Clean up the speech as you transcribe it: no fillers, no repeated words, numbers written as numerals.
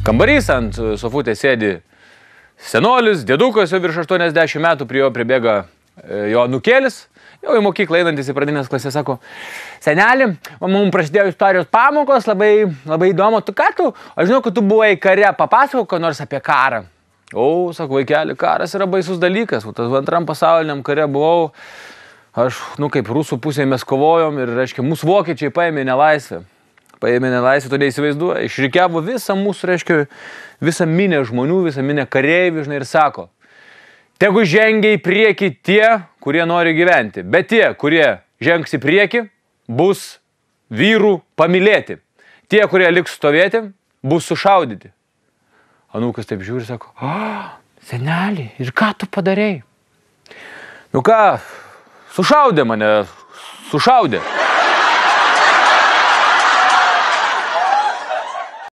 kambarys, ant sofutės sėdi senolis, dėdukas jau virš 80 metų, prie jo pribėga jo nukėlis, jau į mokyklą einantis į pradinės klasės, sako, seneli, mums prasidėjo istorijos pamokos, labai įdomu, tu ką tu, aš žinau, kad tu buvai kare, papasakok, ką nors apie karą. O, sako, vaikeli, karas yra baisus dalykas, tas antram pasauliniam kare buvau, aš, kaip rusų pusėje mes kovojom ir, reiškia, mūsų vokiečiai paėmė nelaisvę. Tu neįsivaizduoja, išrikiavo visą mūsų, reiškia, visą minę žmonių, visą minę kareivių, žinai, ir sako, tegu žengia į priekį tie, kurie nori gyventi, bet tie, kurie žengs į priekį, bus vyrų pamylėti. Tie, kurie liks stovėti, bus sušaudyti. Anūkas taip žiūri ir sako, seneli, ir ką tu padarei? Nu ką, sušaudė mane, sušaudė.